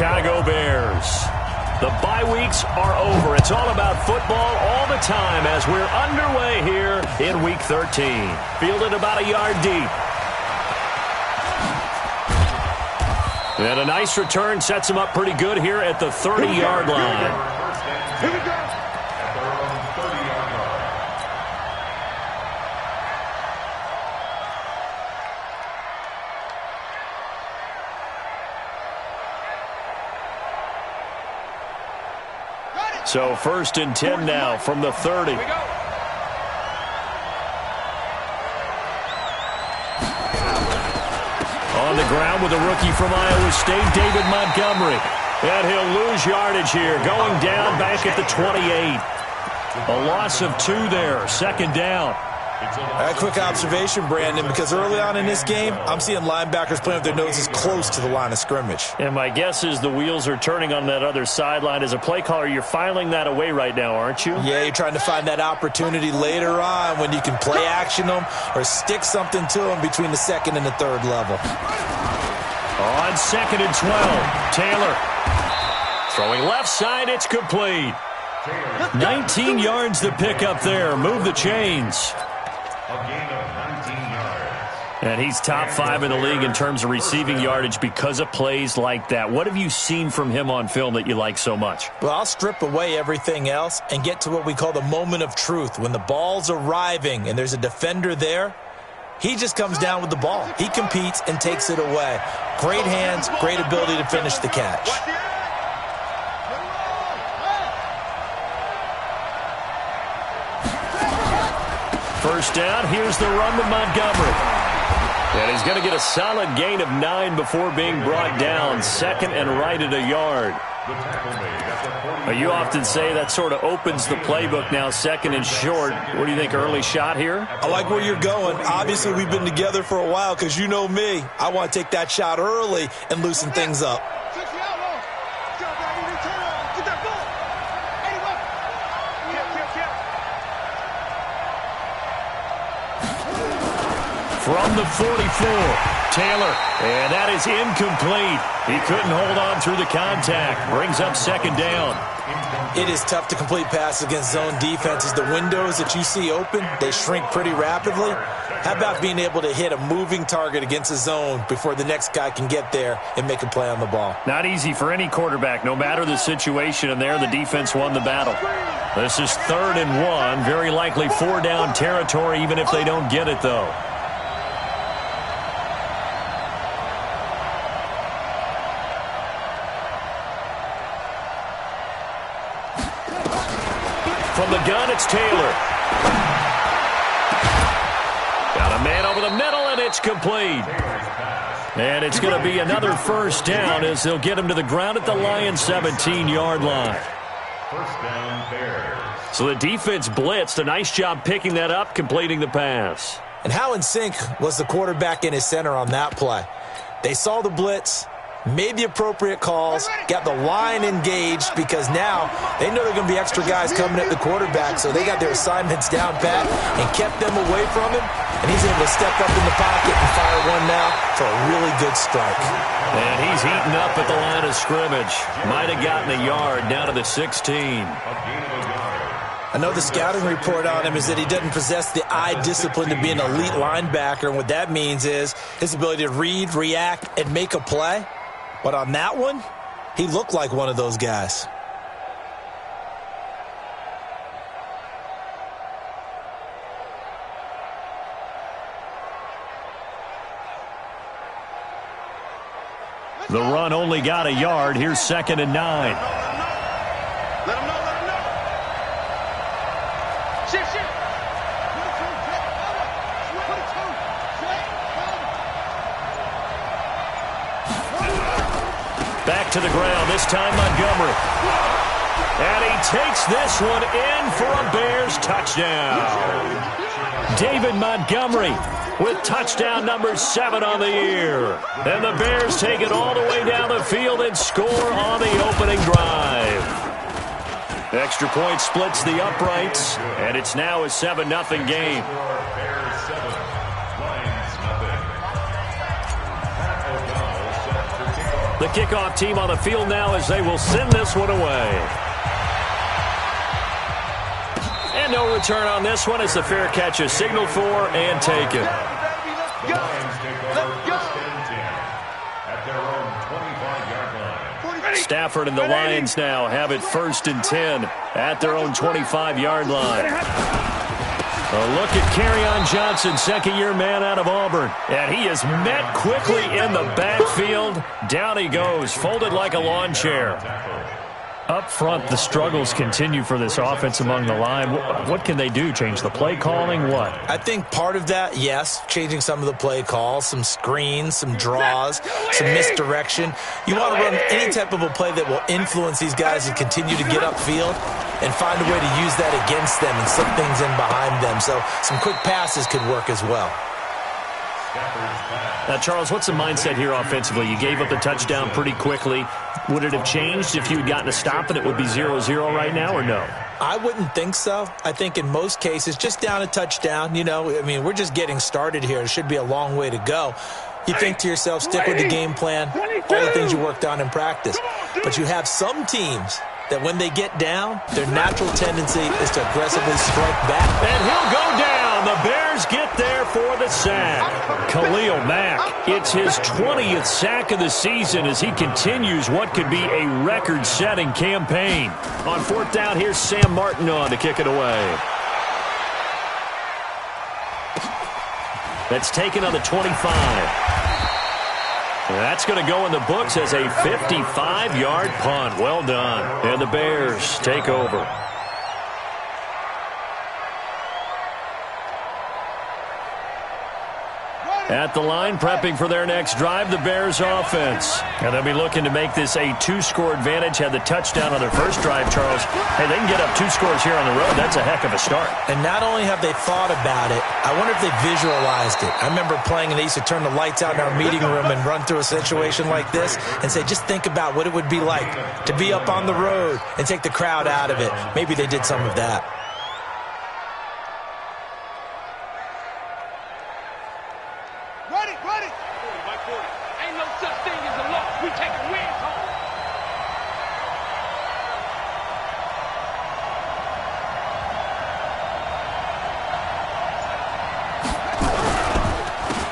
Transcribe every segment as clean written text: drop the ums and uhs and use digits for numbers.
Chicago Bears. The bye weeks are over. It's all about football all the time as we're underway here in Week 13. Fielded about a yard deep. And a nice return sets him up pretty good here at the 30-yard line. Here we go. So 1st and 10 now from the 30. On the ground with a rookie from Iowa State, David Montgomery. And he'll lose yardage here, going down back at the 28. A loss of 2 there, 2nd down. A quick observation, Brandon, because early on in this game, I'm seeing linebackers playing with their noses close to the line of scrimmage. And my guess is the wheels are turning on that other sideline. As a play caller, you're filing that away right now, aren't you? Yeah, you're trying to find that opportunity later on when you can play action them or stick something to them between the 2nd and the 3rd level. On 2nd and 12, Taylor. Throwing left side, it's complete. 19 yards to pick up there. Move the chains. A gain of 19 yards. And he's top 5 in the league in terms of receiving yardage because of plays like that. What have you seen from him on film that you like so much? Well, I'll strip away everything else and get to what we call the moment of truth. When the ball's arriving and there's a defender there, he just comes down with the ball. He competes and takes it away. Great hands, great ability to finish the catch. First down, here's the run with Montgomery. And he's going to get a solid gain of 9 before being brought down. 2nd and right at a yard. You often say that sort of opens the playbook now, 2nd and short. What do you think, early shot here? I like where you're going. Obviously, we've been together for a while because you know me. I want to take that shot early and loosen things up. From the 44, Taylor. And that is incomplete. He couldn't hold on through the contact. Brings up 2nd down. It is tough to complete passes against zone defenses. The windows that you see open, they shrink pretty rapidly. How about being able to hit a moving target against a zone before the next guy can get there and make a play on the ball? Not easy for any quarterback, no matter the situation. And there, the defense won the battle. This is 3rd and 1. Very likely 4-down territory, even if they don't get it, though. From the gun, it's Taylor. Got a man over the middle, and it's complete. And it's going to be another 1st down as they'll get him to the ground at the Lions' 17-yard line. 1st down, Bears. So the defense blitzed. A nice job picking that up, completing the pass. And how in sync was the quarterback and his center on that play? They saw the blitz, made the appropriate calls, got the line engaged because now they know there are going to be extra guys coming at the quarterback, so they got their assignments down pat and kept them away from him, and he's able to step up in the pocket and fire one now for a really good strike. And he's heating up at the line of scrimmage. Might have gotten a yard down to the 16. I know the scouting report on him is that he doesn't possess the eye discipline to be an elite linebacker, and what that means is his ability to read, react, and make a play. But on that one, he looked like one of those guys. The run only got a yard. Here's 2nd and 9. Let him know. Shift. Back to the ground, this time Montgomery. And he takes this one in for a Bears touchdown. David Montgomery with touchdown number 7 on the year. And the Bears take it all the way down the field and score on the opening drive. Extra point splits the uprights, and it's now a 7-0 game. Bears 7, Lions nothing. Pat O'Donnell set for kickoff. The kickoff team on the field now as they will send this one away. And no return on this one as the fair catch is signaled for and taken. Stafford and the Lions now have it 1st and 10 at their own 25-yard line. A look at Kerryon Johnson, second-year man out of Auburn. And he is met quickly in the backfield. Down he goes, folded like a lawn chair. Up front, the struggles continue for this offense among the line. What can they do? Change the play calling? What? I think part of that, yes, changing some of the play calls, some screens, some draws, some misdirection. You want to run any type of a play that will influence these guys and continue to get upfield and find a way to use that against them and slip things in behind them. So some quick passes could work as well. Now, Charles, what's the mindset here offensively? You gave up the touchdown pretty quickly. Would it have changed if you had gotten a stop and it would be 0-0 right now, or no? I wouldn't think so. I think in most cases, just down a touchdown, we're just getting started here. It should be a long way to go. You think to yourself, stick with the game plan, all the things you worked on in practice. But you have some teams that when they get down, their natural tendency is to aggressively strike back. And he'll go down. The Bears get there for the sack. Khalil Mack, it's his 20th sack of the season as he continues what could be a record-setting campaign. On 4th down, here's Sam Martin on to kick it away. That's taken on the 25. That's going to go in the books as a 55-yard punt. Well done. And the Bears take over. At the line, prepping for their next drive, the Bears offense. And they'll be looking to make this a 2-score advantage. Had the touchdown on their first drive, Charles. Hey, they can get up 2 scores here on the road. That's a heck of a start. And not only have they thought about it, I wonder if they visualized it. I remember playing and they used to turn the lights out in our meeting room and run through a situation like this and say, just think about what it would be like to be up on the road and take the crowd out of it. Maybe they did some of that.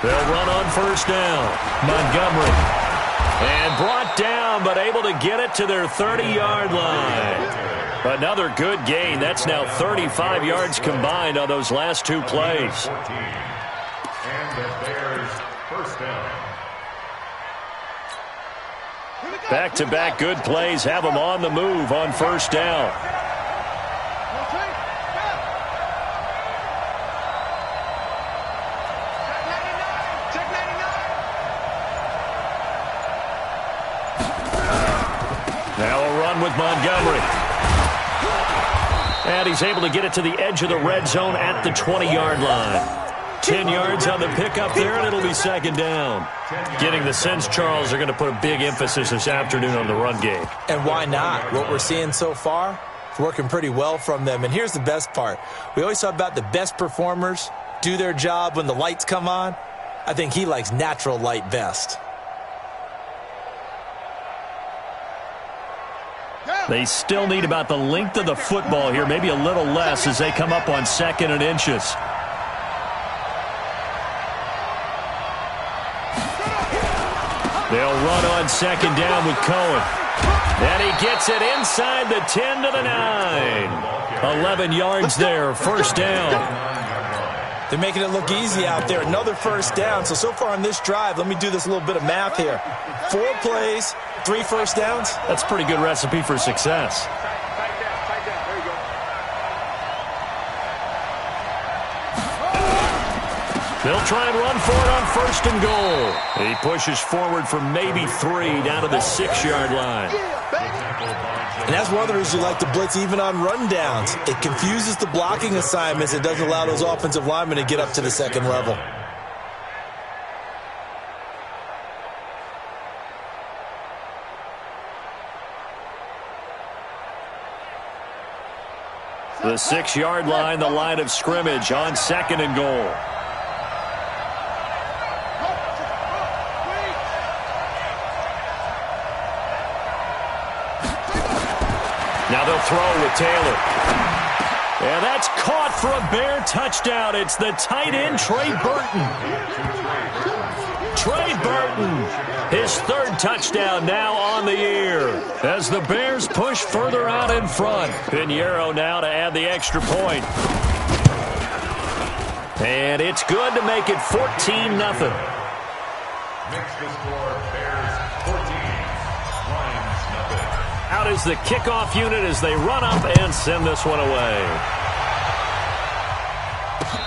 They'll run on 1st down. Montgomery. And brought down, but able to get it to their 30-yard line. Another good gain. That's now 35 yards combined on those last 2 plays. And the Bears 1st down. Back-to-back good plays have them on the move on 1st down. Now a run with Montgomery. And he's able to get it to the edge of the red zone at the 20-yard line. 10 yards on the pickup there, and it'll be 2nd down. Getting the sense, Charles, they're going to put a big emphasis this afternoon on the run game. And why not? What we're seeing so far is working pretty well from them. And here's the best part. We always talk about the best performers do their job when the lights come on. I think he likes natural light best. They still need about the length of the football here, maybe a little less as they come up on 2nd and inches. They'll run on 2nd down with Cohen. And he gets it inside the 10 to the 9. 11 yards there, 1st down. They're making it look easy out there. Another 1st down. So far on this drive, let me do this little bit of math here. 4 plays, 3 1st downs. That's a pretty good recipe for success. They'll try and run for it on 1st and goal. He pushes forward for maybe 3 down to the 6-yard line. And that's one of the reasons you like to blitz even on rundowns. It confuses the blocking assignments. It doesn't allow those offensive linemen to get up to the 2nd level. The 6-yard line, the line of scrimmage on 2nd and goal. Now they'll throw with Taylor. And that's caught for a Bear touchdown. It's the tight end, Trey Burton. Trey Burton, his third touchdown now on the year. As the Bears push further out in front. Pinheiro now to add the extra point. And it's good to make it 14-0. Makes the score Bears 14, Lions nothing. Out is the kickoff unit as they run up and send this one away.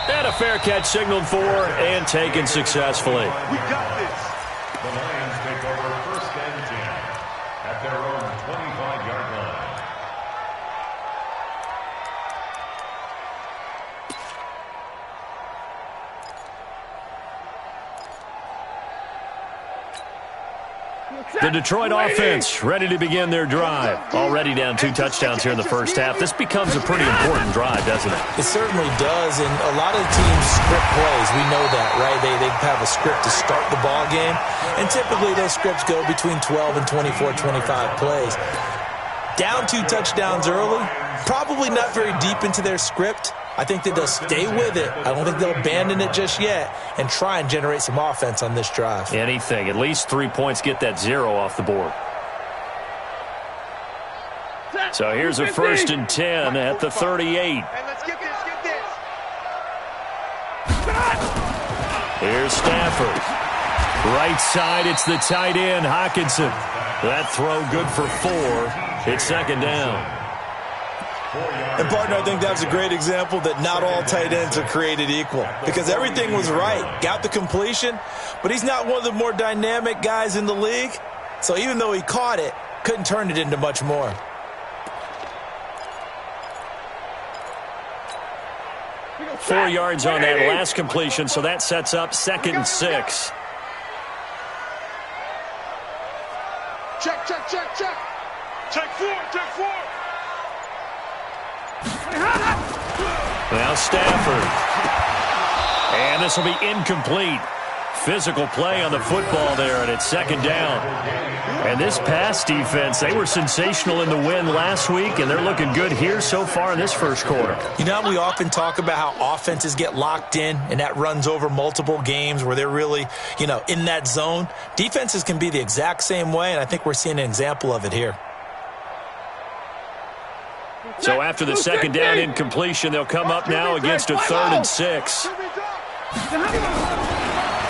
And a fair catch signaled for and taken successfully. We got this. The Lions take over first and 10 at their own 25-yard line. The Detroit offense ready to begin their drive. Already down 2 touchdowns here in the first half. This becomes a pretty important drive, doesn't it? It certainly does, and a lot of teams script plays. We know that, right? They have a script to start the ball game, and typically those scripts go between 12 and 24, 25 plays. Down 2 touchdowns early, probably not very deep into their script. I think that they'll stay with it. I don't think they'll abandon it just yet and try and generate some offense on this drive. Anything. At least 3 points, get that 0 off the board. So here's a 1st and 10 at the 38. Hey, let's get this, get this. Here's Stafford. Right side, it's the tight end, Hockenson. That throw good for 4. It's 2nd down. And, partner, I think that's a great example that not all tight ends are created equal because everything was right. Got the completion, but he's not one of the more dynamic guys in the league. So even though he caught it, couldn't turn it into much more. Four yards on that last completion, so that sets up 2nd and 6. Check, check, check, check. Check 4, check 4. Now Stafford. And this will be incomplete. Physical play on the football there, and it's 2nd down. And this pass defense, they were sensational in the win last week, and they're looking good here so far in this first quarter. You know, we often talk about how offenses get locked in, and that runs over multiple games where they're really, in that zone. Defenses can be the exact same way, and I think we're seeing an example of it here. So after the 2nd down incompletion, they'll come up now against a 3rd and 6.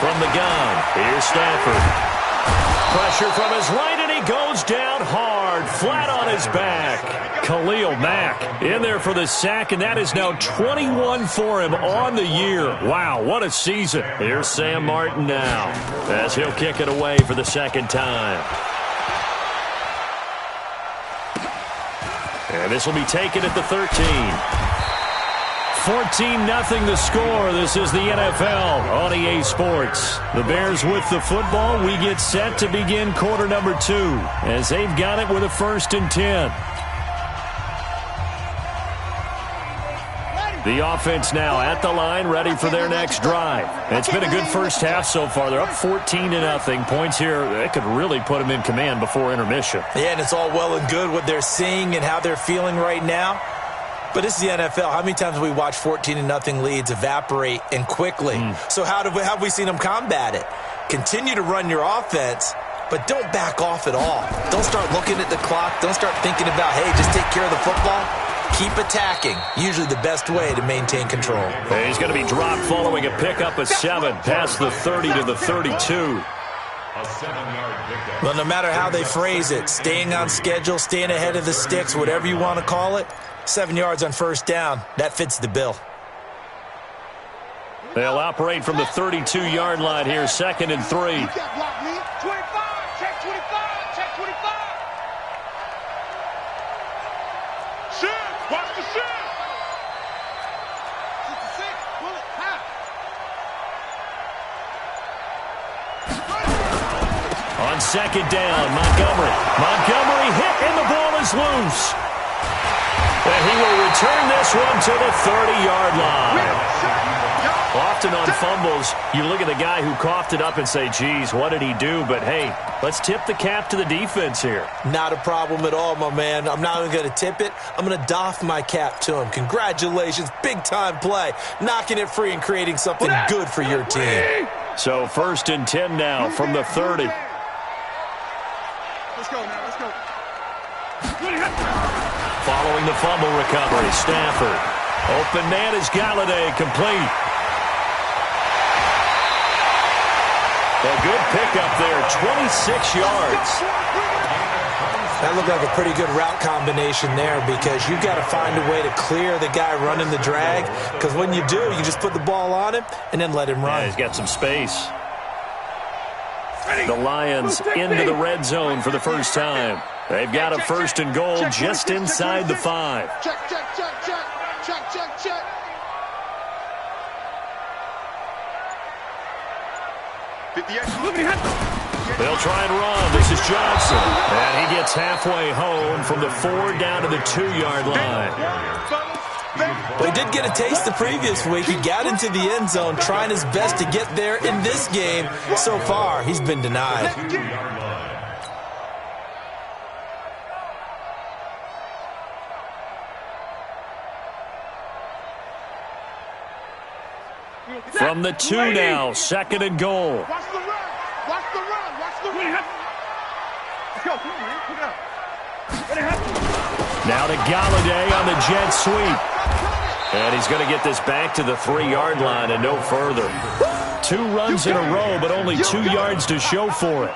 From the gun, here's Stafford. Pressure from his right, and he goes down hard, flat on his back. Khalil Mack in there for the sack, and that is now 21 for him on the year. Wow, what a season. Here's Sam Martin now as he'll kick it away for the 2nd time. And this will be taken at the 13. 14-0 the score. This is the NFL on EA Sports. The Bears with the football. We get set to begin quarter number 2 as they've got it with a 1st and 10. The offense now at the line, ready for their next drive. It's been a good first half so far. They're up 14-0. Points here that could really put them in command before intermission. Yeah, and it's all well and good what they're seeing and how they're feeling right now. But this is the NFL. How many times have we watched 14-0 leads evaporate and quickly? So how have we seen them combat it? Continue to run your offense, but don't back off at all. Don't start looking at the clock. Don't start thinking about, hey, just take care of the football. Keep attacking. Usually the best way to maintain control. He's going to be dropped following a pickup of 7 past the 30 to the 32. A 7-yard pickup. Well, no matter how they phrase it, staying on schedule, staying ahead of the sticks, whatever you want to call it, 7 yards on 1st down, that fits the bill. They'll operate from the 32-yard line here, 2nd and 3. You got blocked, me. 25, check 25, check 25. Shit, watch the shit. 66, pull it, half. On 2nd down, Montgomery. Montgomery hit, and the ball is loose. And he will return this one to the 30-yard line. Often on fumbles, you look at the guy who coughed it up and say, geez, what did he do? But, hey, let's tip the cap to the defense here. Not a problem at all, my man. I'm not even going to tip it. I'm going to doff my cap to him. Congratulations. Big-time play. Knocking it free and creating something good for your team. So 1st and 10 now from the 30. Let's go now. Let's go. Following the fumble recovery, Stafford. Open man is Galladay, complete. A good pickup there, 26 yards. That looked like a pretty good route combination there because you've got to find a way to clear the guy running the drag, because when you do, you just put the ball on him and then let him run. Yeah, he's got some space. The Lions into the red zone for the first time. They've got a 1st and goal just inside the 5. Check, check, check, check. Check, check, check. They'll try and run. This is Johnson. And he gets halfway home from the 4 down to the 2-yard line. Well, he did get a taste the previous week. He got into the end zone trying his best to get there in this game. So far, he's been denied. From the 2 now, 2nd and goal. Watch the run. Watch the run. Watch the run. Let's go. Come on, man. Pick it up. Now to Galladay on the jet sweep. And he's going to get this back to the 3-yard line and no further. 2 runs in a row, but only 2 yards to show for it.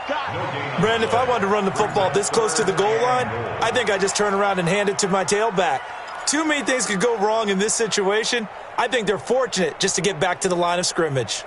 Brandon, if I wanted to run the football this close to the goal line, I think I just turn around and hand it to my tailback. Too many things could go wrong in this situation. I think they're fortunate just to get back to the line of scrimmage.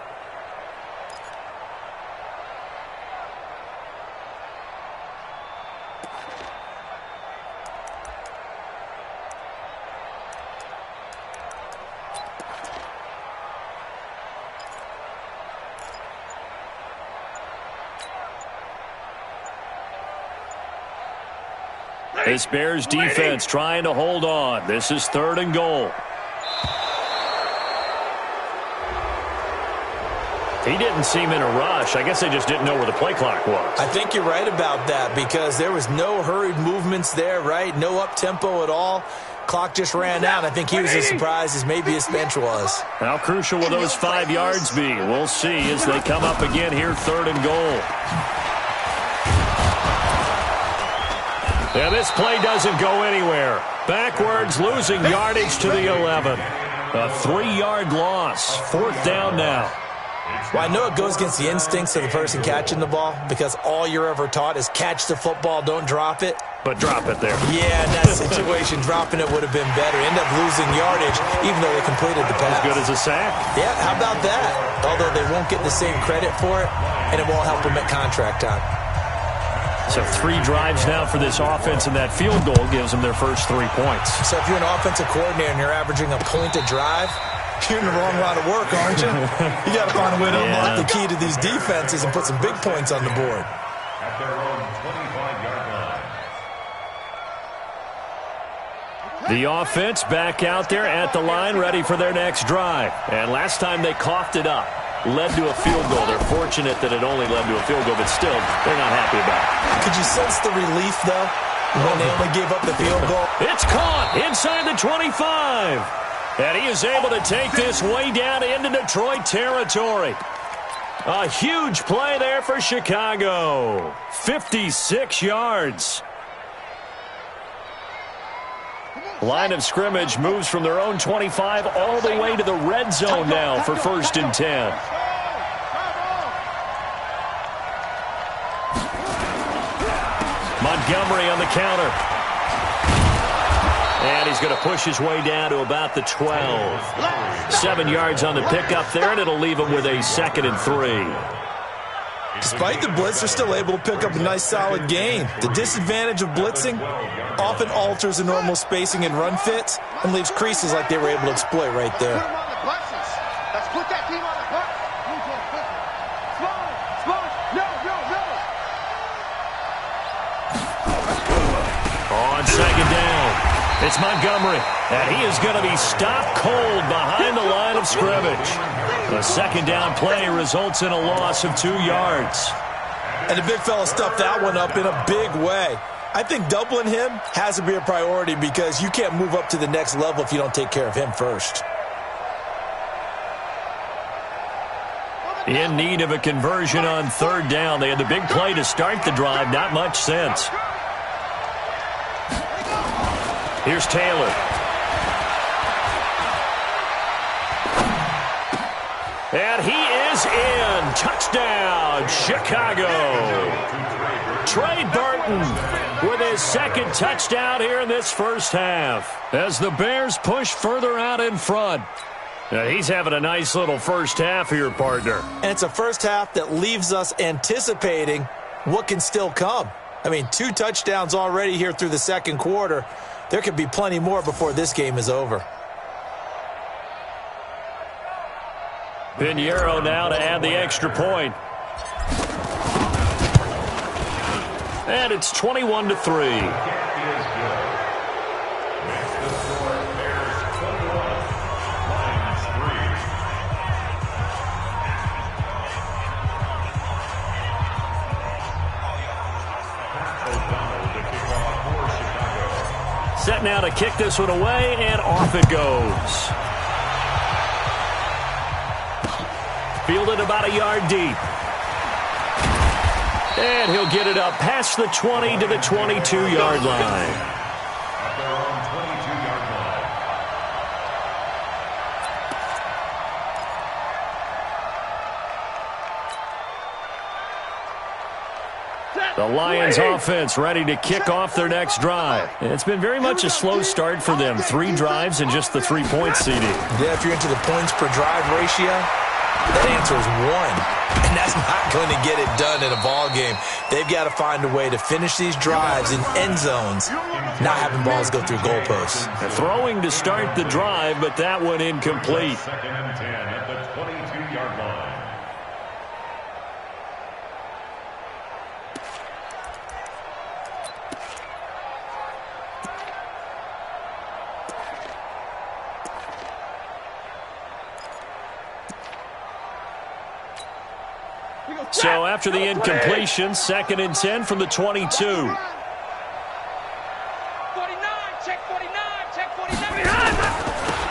This Bears defense trying to hold on. This is 3rd and goal. He didn't seem in a rush. I guess they just didn't know where the play clock was. I think you're right about that because there was no hurried movements there, right? No up-tempo at all. Clock just ran out. I think he was as surprised as maybe his bench was. How crucial will those 5 yards be? We'll see as they come up again here, 3rd and goal. Yeah, this play doesn't go anywhere. Backwards, losing yardage to the 11. A 3-yard loss. 4th down now. Well, I know it goes against the instincts of the person catching the ball because all you're ever taught is catch the football, don't drop it. But drop it there. Yeah, in that situation, dropping it would have been better. End up losing yardage, even though they completed the pass. As good as a sack. Yeah, how about that? Although they won't get the same credit for it, and it won't help them at contract time. So 3 drives now for this offense, and that field goal gives them their first 3 points. So if you're an offensive coordinator and you're averaging a point a drive, you're in the wrong line of work, aren't you? You got to find a way to unlock the key to these defenses and put some big points on the board. At their own 25-yard line. The offense back out there at the line, ready for their next drive. And last time they coughed it up, led to a field goal. They're fortunate that it only led to a field goal, but still, they're not happy about it. Could you sense the relief, though, when they only gave up the field goal? It's caught inside the 25. And he is able to take this way down into Detroit territory. A huge play there for Chicago. 56 yards. Line of scrimmage moves from their own 25 all the way to the red zone now for 1st and 10. Montgomery on the counter. And he's going to push his way down to about the 12. 7 yards on the pickup there, and it'll leave him with a 2nd and 3. Despite the blitz, they're still able to pick up a nice, solid gain. The disadvantage of blitzing often alters the normal spacing and run fits and leaves creases like they were able to exploit right there. Let's put that team on the bus. On 2nd down. It's Montgomery, and he is going to be stopped cold behind the line of scrimmage. A second down play results in a loss of 2 yards. And the big fella stuffed that one up in a big way. I think doubling him has to be a priority because you can't move up to the next level if you don't take care of him first. In need of a conversion on third down. They had the big play to start the drive, not much sense. Here's Taylor. And he is in. Touchdown, Chicago. Trey Burton with his second touchdown here in this first half as the Bears push further out in front. He's having a nice little first half here, partner. And it's a first half that leaves us anticipating what can still come. I mean, 2 touchdowns already here through the second quarter. There could be plenty more before this game is over. Pinheiro now to add the extra point. And it's 21-3. Set now to kick this one away, and off it goes. Fielded about a yard deep. And he'll get it up past the 20 to the 22-yard line. The Lions offense ready to kick off their next drive. It's been very much a slow start for them. 3 drives and just the 3-point CD. Yeah, if you're into the points per drive ratio, that answer is 1. And that's not going to get it done in a ball game. They've got to find a way to finish these drives in end zones, not having balls go through goalposts. Throwing to start the drive, but that one incomplete. Second and 10 at the 22-yard line. So after the incompletion, second and 10 from the 22. 49, check 49, check 49.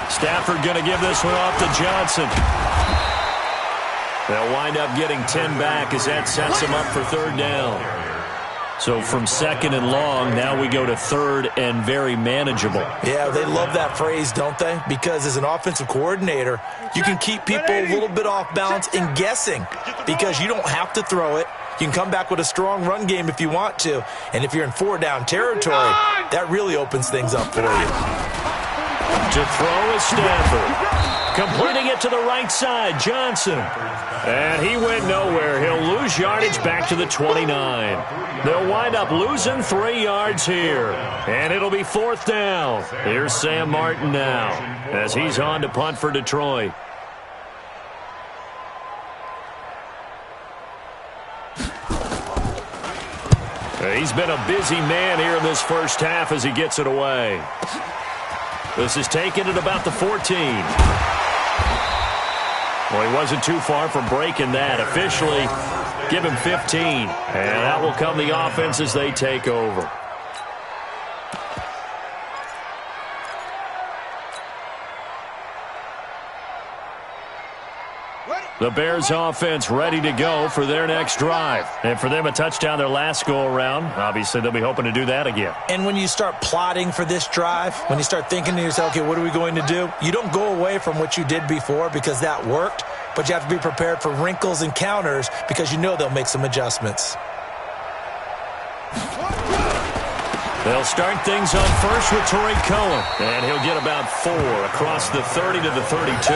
Stafford going to give this one off to Johnson. They'll wind up getting 10 back as that sets them up for third down. So from second and long, now we go to third and very manageable. Yeah, they love that phrase, don't they? Because as an offensive coordinator, you can keep people a little bit off balance and guessing because you don't have to throw it. You can come back with a strong run game if you want to. And if you're in 4-down territory, that really opens things up for you. To throw is Stafford. Completing it to the right side, Johnson. And he went nowhere. He'll lose yardage back to the 29. They'll wind up losing 3 yards here. And it'll be fourth down. Here's Sam Martin now as he's on to punt for Detroit. He's been a busy man here in this first half as he gets it away. This is taken at about the 14. Well, he wasn't too far from breaking that. Officially, give him 15. And that will come the offense as they take over. The Bears offense ready to go for their next drive. And for them, a touchdown their last go-around. Obviously, they'll be hoping to do that again. And when you start plotting for this drive, when you start thinking to yourself, okay, what are we going to do? You don't go away from what you did before because that worked, but you have to be prepared for wrinkles and counters because you know they'll make some adjustments. They'll start things on first with Torrey Cohen. And he'll get about 4 across the 30 to the 32.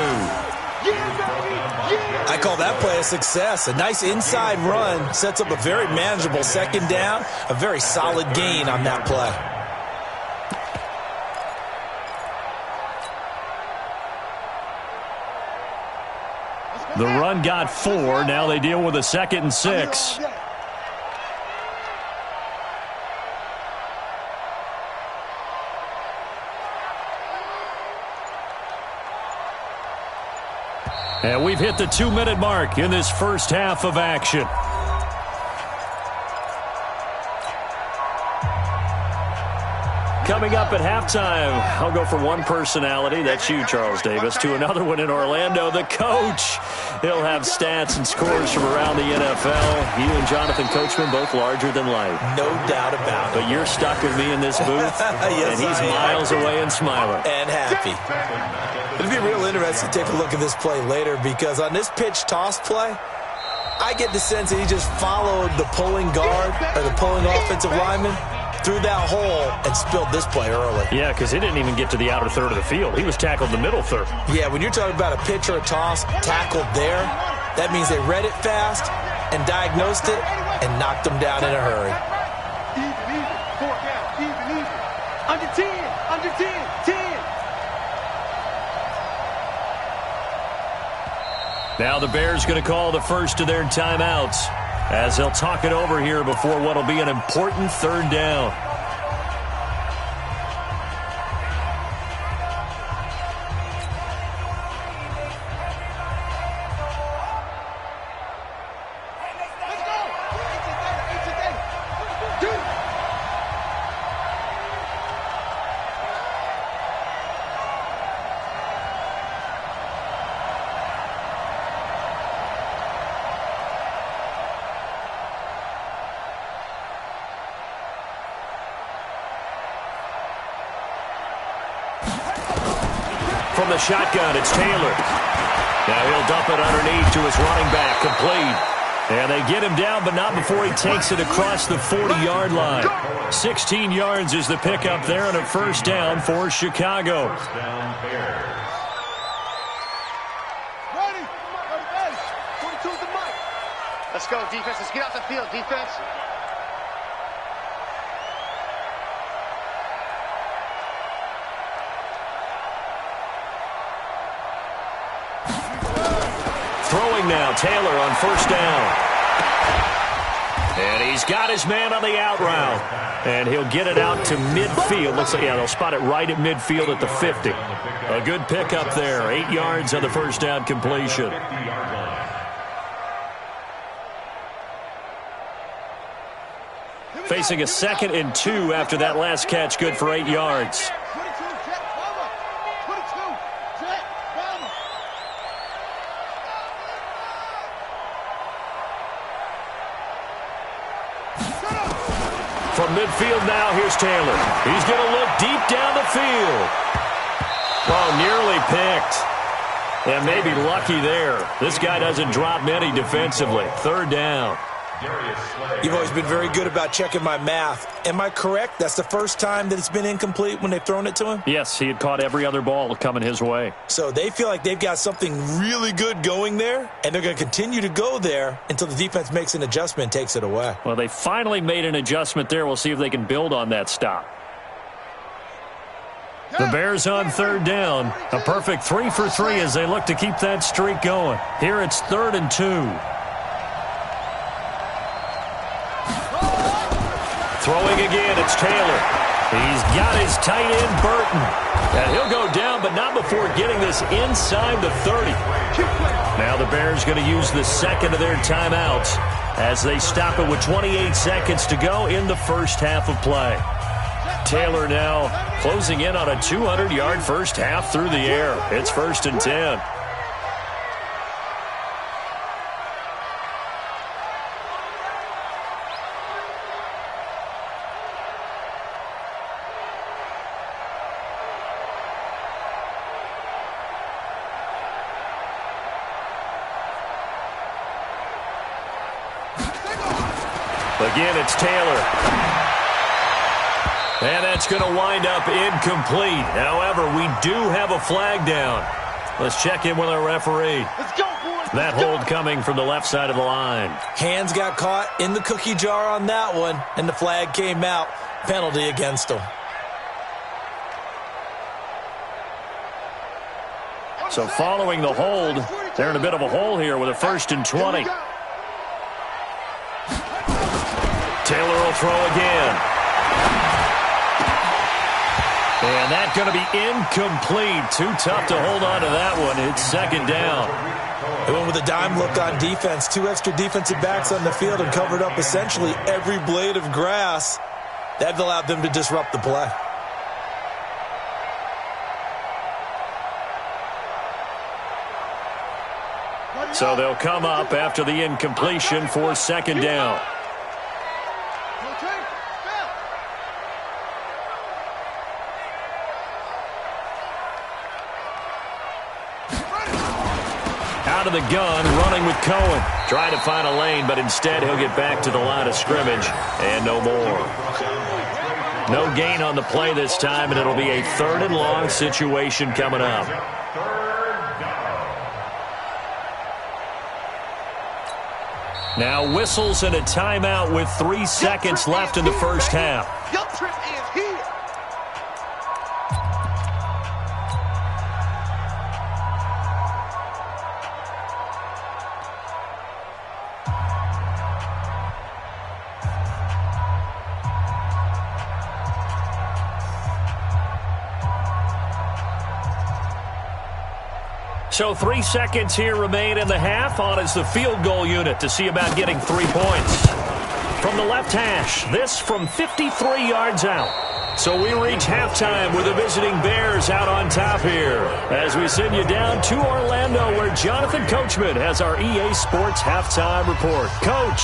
I call that play a success. A nice inside run sets up a very manageable second down, a very solid gain on that play. The run got 4. Now they deal with a 2nd and 6. And we've hit the 2-minute mark in this first half of action. Coming up at halftime, I'll go from one personality, that's you, Charles Davis, to another one in Orlando, the coach. He'll have stats and scores from around the NFL. You and Jonathan Coachman, both larger than life. No doubt about it. But you're stuck with me in this booth, yes, and he's miles away and smiling. And happy. It'll be real interesting to take a look at this play later, because on this pitch toss play, I get the sense that he just followed the pulling guard or the pulling offensive lineman through that hole and spilled this play early. Yeah, because he didn't even get to the outer third of the field. He was tackled in the middle third. Yeah, when you're talking about a pitch or a toss tackled there, that means they read it fast and diagnosed it and knocked him down in a hurry. Even. 4 down. Even. Under 10. Under 10. 10. Now the Bears going to call the first of their timeouts as they'll talk it over here before what will be an important third down. From the shotgun, it's Taylor. Now he'll dump it underneath to his running back, complete. And they get him down, but not before he takes it across the 40-yard line. 16 yards is the pickup there, and a first down for Chicago. Ready. 42's the mic. Let's go, defense. Let's get off the field, defense. Throwing now, Taylor on first down. And he's got his man on the out route. And he'll get it out to midfield. Looks like, yeah, they'll spot it right at midfield at the 50. A good pickup there. 8 yards on the first down completion. Facing a 2nd and 2 after that last catch, good for 8 yards. 22, Jet, Bama. 22, Jet, Bama. From midfield now, here's Taylor. He's going to look deep down the field. Oh, nearly picked. And maybe lucky there. This guy doesn't drop many defensively. Third down. You've always been very good about checking my math. Am I correct? That's the first time that it's been incomplete when they've thrown it to him? Yes, he had caught every other ball coming his way. So they feel like they've got something really good going there, and they're going to continue to go there until the defense makes an adjustment and takes it away. Well, they finally made an adjustment there. We'll see if they can build on that stop. The Bears on third down. A perfect 3 for 3 as they look to keep that streak going. Here it's 3rd and 2. Throwing again, it's Taylor. He's got his tight end, Burton. And he'll go down, but not before getting this inside the 30. Now the Bears going to use the second of their timeouts as they stop it with 28 seconds to go in the first half of play. Taylor now closing in on a 200-yard first half through the air. It's 1st and 10. Again, it's Taylor. And that's going to wind up incomplete. However, we do have a flag down. Let's check in with our referee. Let's go, boys. That hold coming from the left side of the line. Hands got caught in the cookie jar on that one, and the flag came out. Penalty against them. So following the hold, they're in a bit of a hole here with a 1st and 20. Taylor will throw again. And that's going to be incomplete. Too tough to hold on to that one. It's second down. They went with a dime look on defense. 2 extra defensive backs on the field and covered up essentially every blade of grass. That allowed them to disrupt the play. So they'll come up after the incompletion for second down. Out of the gun, running with Cohen. Trying to find a lane, but instead he'll get back to the line of scrimmage and no more. No gain on the play this time, and it'll be a 3rd and long situation coming up. Now whistles and a timeout with 3 seconds left in the first half. Your trip is here. So 3 seconds here remain in the half. On is the field goal unit to see about getting 3 points. From the left hash, this from 53 yards out. So we reach halftime with the visiting Bears out on top here. As we send you down to Orlando, where Jonathan Coachman has our EA Sports halftime report. Coach.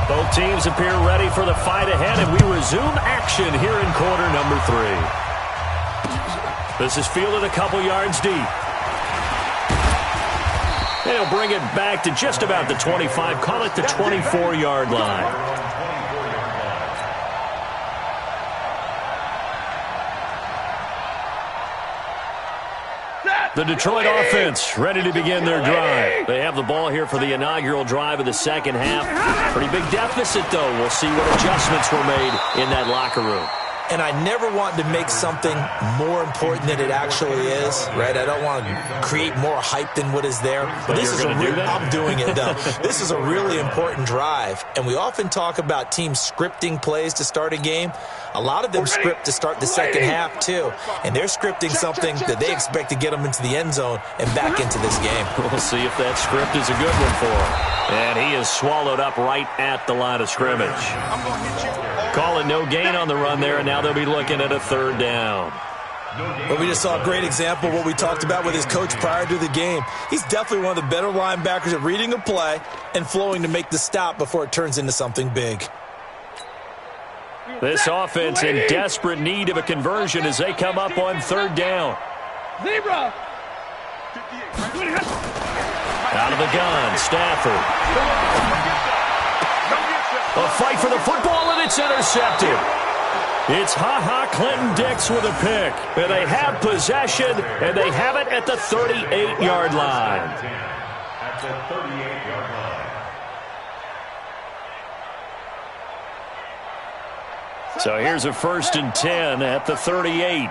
Both teams appear ready for the fight ahead, and we resume action here in quarter number 3. This is fielded a couple yards deep. And he'll bring it back to just about the 25, call it the 24-yard line. The Detroit offense ready to begin their drive. They have the ball here for the inaugural drive of the second half. Pretty big deficit, though. We'll see what adjustments were made in that locker room. And I never want to make something more important than it actually is, right? I don't want to create more hype than what is there. But this is I'm doing it, though. This is a really important drive. And we often talk about teams scripting plays to start a game. A lot of them script to start the second half, too. And they're scripting something that they expect to get them into the end zone and back into this game. We'll see if that script is a good one for him. And he is swallowed up right at the line of scrimmage. Call it no gain on the run there, and now they'll be looking at a 3rd down. Well, we just saw a great example of what we talked about with his coach prior to the game. He's definitely one of the better linebackers at reading a play and flowing to make the stop before it turns into something big. This offense in desperate need of a conversion as they come up on 3rd down. Zebra. Out of the gun, Stafford. A fight for the football, and it's intercepted. It's Clinton Dix with a pick. And they have possession, and they have it at the 38-yard line. At the 38-yard line. So here's a 1st and 10 at the 38.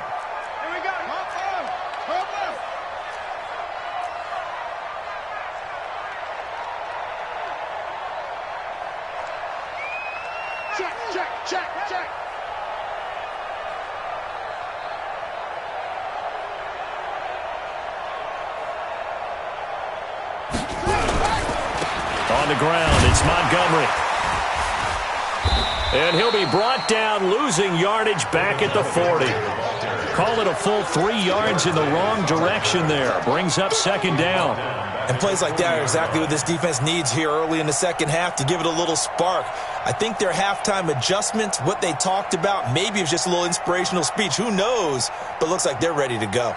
Check. On the ground, it's Montgomery. And he'll be brought down, losing yardage back at the 40. Call it a full 3 yards in the wrong direction there. Brings up 2nd down. And plays like that are exactly what this defense needs here early in the second half to give it a little spark. I think their halftime adjustment, what they talked about, maybe it was just a little inspirational speech. Who knows? But looks like they're ready to go.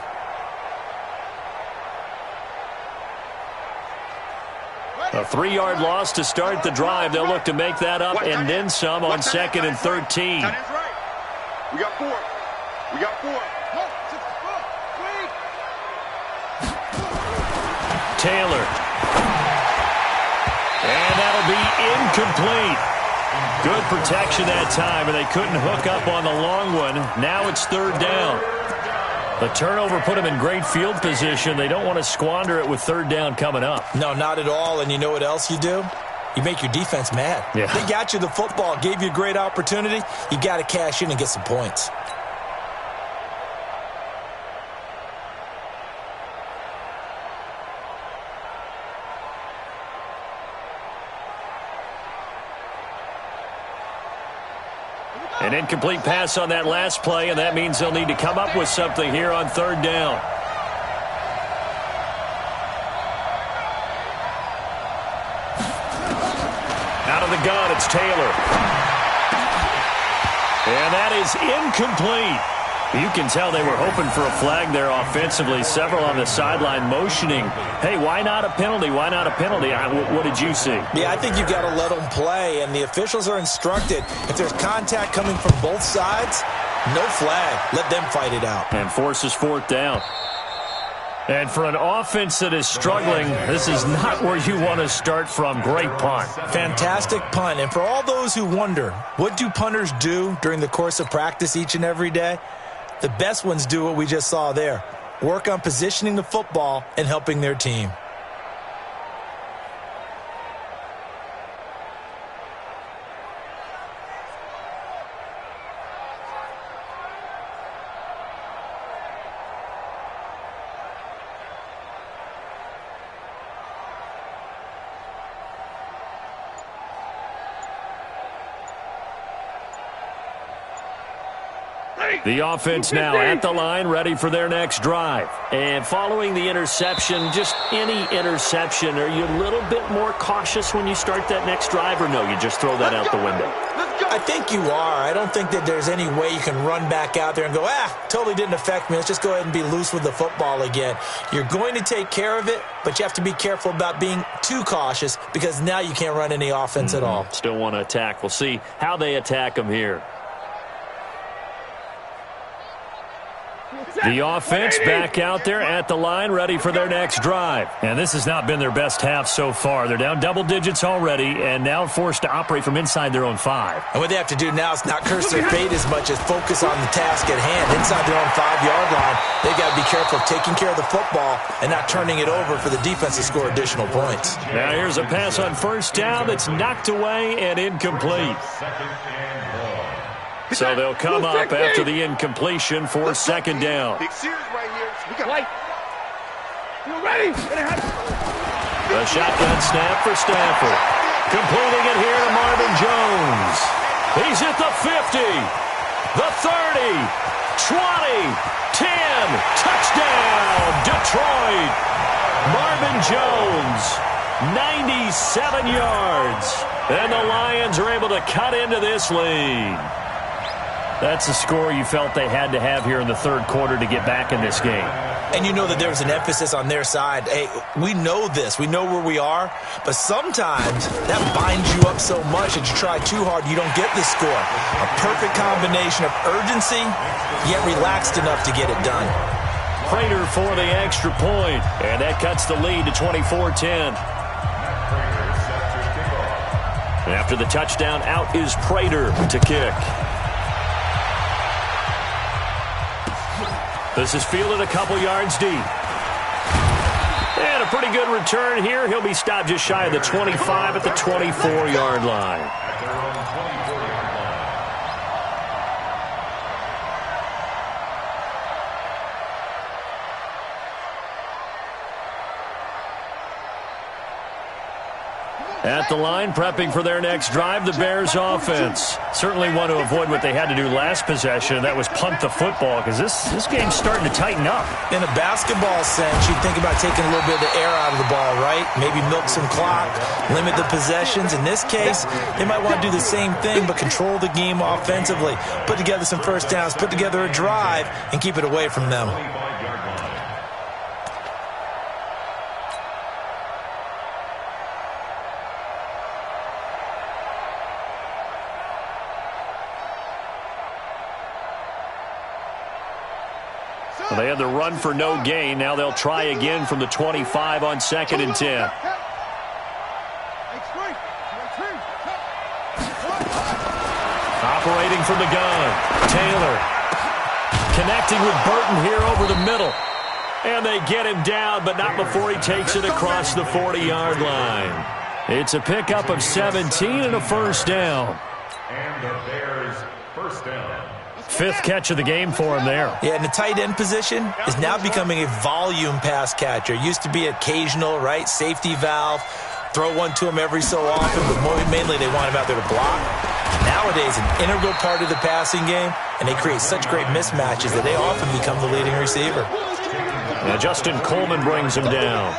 A 3-yard loss to start the drive. They'll look to make that up and then some on 2nd and 13. We got 4. Taylor. And that'll be incomplete. Good protection that time, and they couldn't hook up on the long one. Now it's 3rd down. The turnover put them in great field position. They don't want to squander it with 3rd down coming up. No, not at all. And you know what else you do? you make your defense mad. Yeah. They got you the football, gave you a great opportunity. You got to cash in and get some points. An incomplete pass on that last play, and that means they'll need to come up with something here on third down. Out of the gun, it's Taylor. And that is incomplete. You can tell they were hoping for a flag there offensively. Several on the sideline motioning, hey, why not a penalty? Why not a penalty? What did you see? Yeah, I think you've got to let them play, and the officials are instructed. If there's contact coming from both sides, no flag. Let them fight it out. And forces fourth down. And for an offense that is struggling, this is not where you want to start from. Great punt. Fantastic punt. And for all those who wonder, what do punters do during the course of practice each and every day? The best ones do what we just saw there. Work on positioning the football and helping their team. The offense now at the line, ready for their next drive. And following the interception, just any interception, are you a little bit more cautious when you start that next drive, or no, you just throw that out the window? I think you are. I don't think that there's any way you can run back out there and go, totally didn't affect me. Let's just go ahead and be loose with the football again. You're going to take care of it, but you have to be careful about being too cautious because now you can't run any offense at all. Still want to attack. We'll see how they attack them here. The offense back out there at the line, ready for their next drive. And this has not been their best half so far. They're down double digits already and now forced to operate from inside their own 5. And what they have to do now is not curse their fate as much as focus on the task at hand. Inside their own 5-yard line, they've got to be careful of taking care of the football and not turning it over for the defense to score additional points. Now here's a pass on first down that's knocked away and incomplete. So they'll come up after the incompletion for second down. Big series right here. We got light. You ready? The shotgun snap for Stafford. Completing it here to Marvin Jones. He's at the 50, the 30, 20, 10. Touchdown, Detroit. Marvin Jones, 97 yards. And the Lions are able to cut into this lead. That's a score you felt they had to have here in the third quarter to get back in this game. And you know that there was an emphasis on their side. Hey, we know this. We know where we are. But sometimes that binds you up so much that you try too hard, you don't get the score. A perfect combination of urgency, yet relaxed enough to get it done. Prater for the extra point. And that cuts the lead to 24-10. After the touchdown, out is Prater to kick. This is fielded a couple yards deep. And a pretty good return here. He'll be stopped just shy of the 25 at the 24-yard line. At the line, prepping for their next drive, the Bears offense. Certainly want to avoid what they had to do last possession, and that was punt the football, because this game's starting to tighten up. In a basketball sense, you think about taking a little bit of the air out of the ball, right? Maybe milk some clock, limit the possessions. In this case, they might want to do the same thing, but control the game offensively. Put together some first downs, put together a drive, and keep it away from them. Well, they had the run for no gain. Now they'll try again from the 25 on 2nd and 10. Operating from the gun. Taylor connecting with Burton here over the middle. And they get him down, but not before he takes it across the 40-yard line. It's a pickup of 17 and a first down. And the Bears first down. Fifth catch of the game for him there. Yeah, and the tight end position is now becoming a volume pass catcher. Used to be occasional, right? Safety valve. Throw one to him every so often, but mainly they want him out there to block. Nowadays, an integral part of the passing game, and they create such great mismatches that they often become the leading receiver. Now Justin Coleman brings him down.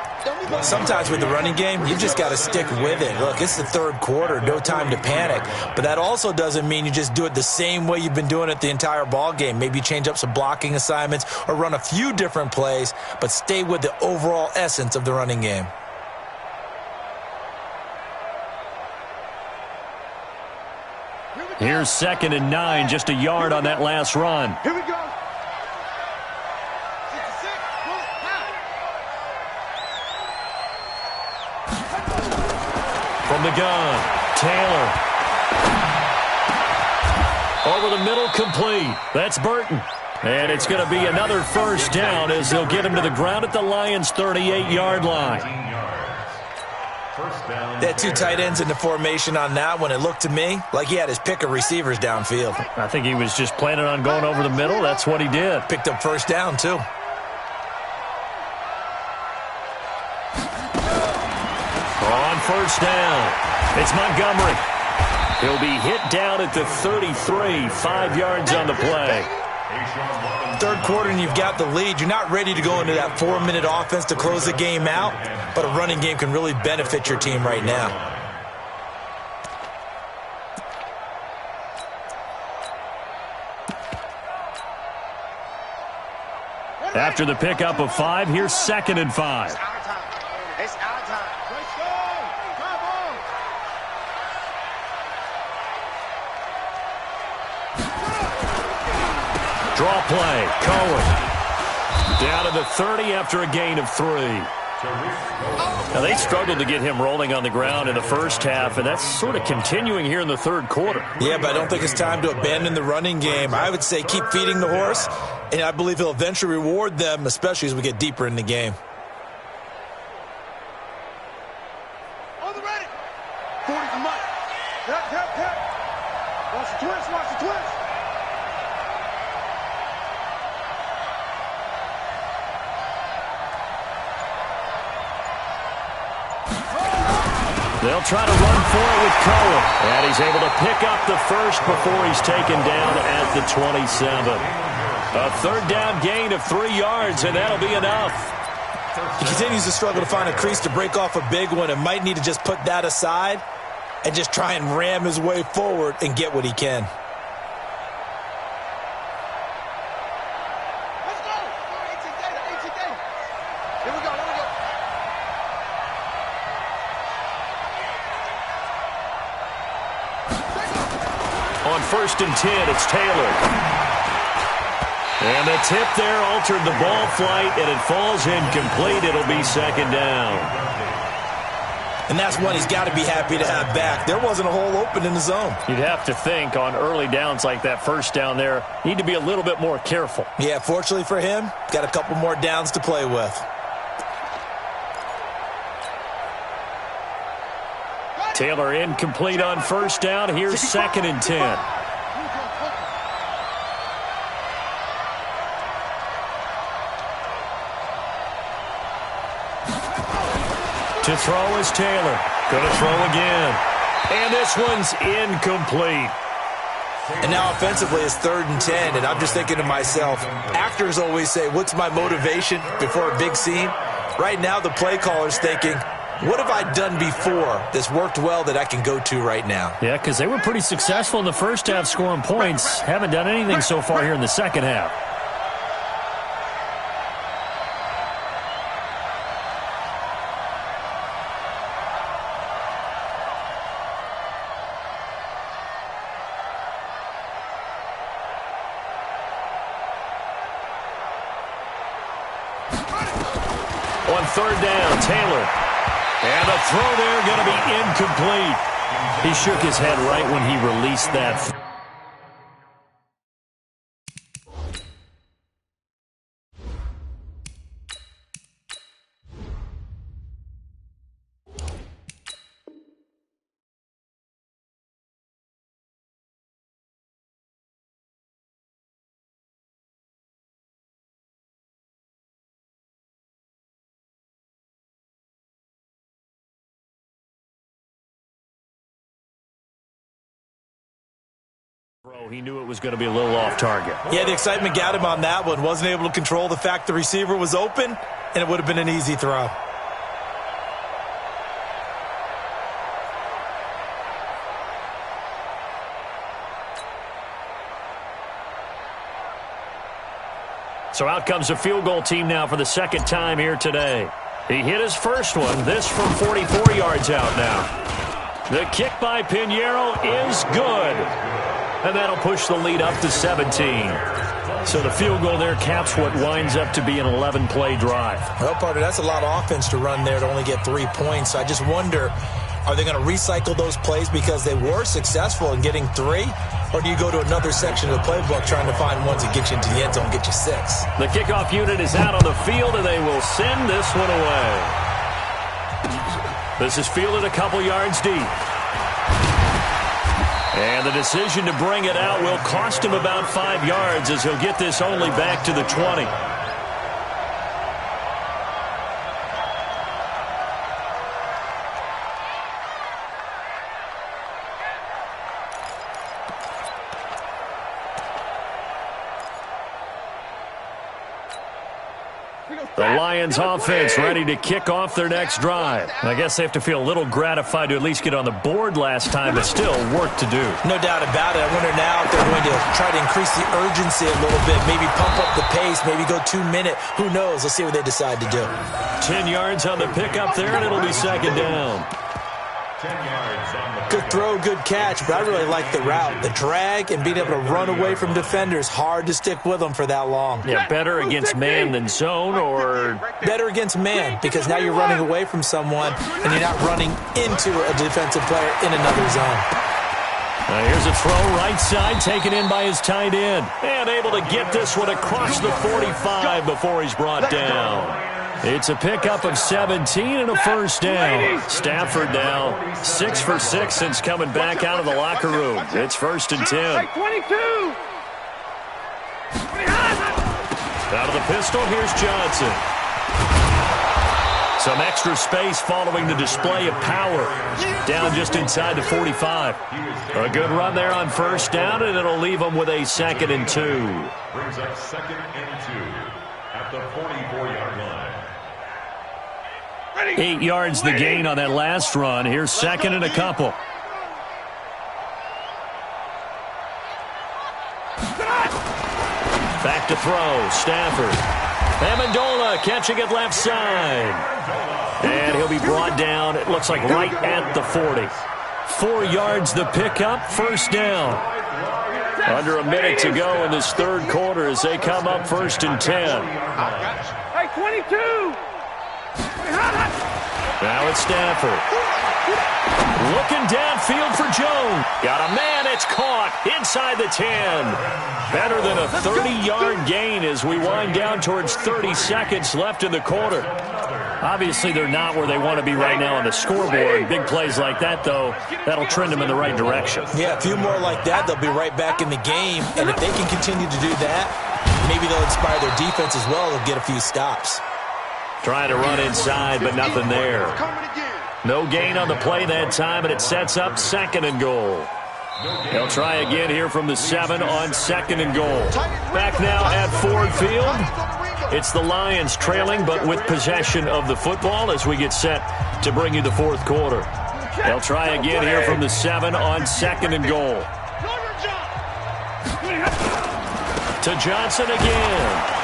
Sometimes with the running game, you just got to stick with it. Look, it's the third quarter, no time to panic. But that also doesn't mean you just do it the same way you've been doing it the entire ball game. Maybe change up some blocking assignments or run a few different plays, but stay with the overall essence of the running game. Here's 2nd and 9, just a yard on that last run. Here we go. From the gun, Taylor. Over the middle, complete. That's Burton. And it's going to be another first down as they'll get him to the ground at the Lions' 38-yard line. They had two tight ends in the formation on that one. It looked to me like he had his pick of receivers downfield. I think he was just planning on going over the middle. That's what he did. Picked up first down, too. On first down, it's Montgomery. He'll be hit down at the 33, 5 yards on the play. Third quarter and you've got the lead. You're not ready to go into that 4-minute offense to close the game out, but a running game can really benefit your team right now. After the pickup of 5, here's 2nd and 5. It's our time. It's our time. Let's go. Come on. Draw play, Cohen. Down to the 30 after a gain of 3. Now, they struggled to get him rolling on the ground in the first half, and that's sort of continuing here in the third quarter. Yeah, but I don't think it's time to abandon the running game. I would say keep feeding the horse, and I believe he'll eventually reward them, especially as we get deeper in the game. On the ready. 40 to Mike. Tap. Watch the twist. Watch the twist. They'll try to run for it with Cohen. And he's able to pick up the first before he's taken down at the 27. A third down gain of 3 yards, and that'll be enough. He continues to struggle to find a crease to break off a big one and might need to just put that aside and just try and ram his way forward and get what he can. Let's go. 18 data. Here we go. On 1st and 10, it's Taylor. And the tip there altered the ball flight, and it falls incomplete. It'll be 2nd down. And that's one he's got to be happy to have back. There wasn't a hole open in the zone. You'd have to think on early downs like that first down there, need to be a little bit more careful. Yeah, fortunately for him, got a couple more downs to play with. Taylor incomplete on first down. Here's 2nd and 10. To throw is Taylor. Going to throw again. And this one's incomplete. And now offensively it's 3rd and 10, and I'm just thinking to myself, actors always say, what's my motivation before a big scene? Right now the play caller's thinking, what have I done before that's worked well that I can go to right now? Yeah, because they were pretty successful in the first half scoring points. Haven't done anything so far here in the second half. On 3rd down, Taylor. And the throw there going to be incomplete. He shook his head right when he released that. He knew it was going to be a little off target. Yeah, the excitement got him on that one. Wasn't able to control the fact the receiver was open, and it would have been an easy throw. So out comes a field goal team now for the second time here today. He hit his first one, this from 44 yards out now. The kick by Pinheiro is good. And that'll push the lead up to 17. So the field goal there caps what winds up to be an 11-play drive. Well, partner, that's a lot of offense to run there to only get 3 points. I just wonder, are they going to recycle those plays because they were successful in getting 3? Or do you go to another section of the playbook trying to find ones that get you into the end zone and get you 6? The kickoff unit is out on the field, and they will send this one away. This is fielded a couple yards deep. And the decision to bring it out will cost him about 5 yards as he'll get this only back to the 20. The Lions offense ready to kick off their next drive. I guess they have to feel a little gratified to at least get on the board last time, but still work to do. No doubt about it. I wonder now if they're going to try to increase the urgency a little bit, maybe pump up the pace, maybe go 2 minute. Who knows? Let's see what they decide to do. 10 yards on the pickup there, and it'll be second down. 10 yards on the Good throw, good catch, but I really like the route. The drag and being able to run away from defenders, hard to stick with them for that long. Yeah, better against man than zone, or better against man, because now you're running away from someone and you're not running into a defensive player in another zone. Here's a throw right side, taken in by his tight end. And able to get this one across the 45 before he's brought down. It's a pickup of 17 and a first down. Stafford now 6 for 6 since coming back out of the locker room. It's 1st and 10. 22. Out of the pistol, here's Johnson. Some extra space following the display of power. Down just inside the 45. A good run there on first down, and it'll leave them with a 2nd and 2. brings up 2nd and 2 at the 44-yard line. 8 yards the gain on that last run. Here's 2nd and a couple. Back to throw. Stafford. Amendola catching it left side. And he'll be brought down, it looks like right at the 40. 4 yards the pickup, 1st down. Under a minute to go in this third quarter as they come up 1st and 10. Hey, 22. Now it's Stafford. Looking downfield for Jones. Got a man, it's caught inside the 10. Better than a 30-yard gain as we wind down towards 30 seconds left in the quarter. Obviously, they're not where they want to be right now on the scoreboard. Big plays like that, though, that'll trend them in the right direction. Yeah, a few more like that, they'll be right back in the game. And if they can continue to do that, maybe they'll inspire their defense as well. They'll get a few stops. Trying to run inside, but nothing there. No gain on the play that time, and it sets up 2nd and goal. They'll try again here from the 7 on 2nd and goal. Back now at Ford Field. It's the Lions trailing, but with possession of the football as we get set to bring you the fourth quarter. They'll try again here from the 7 on 2nd and goal. To Johnson again.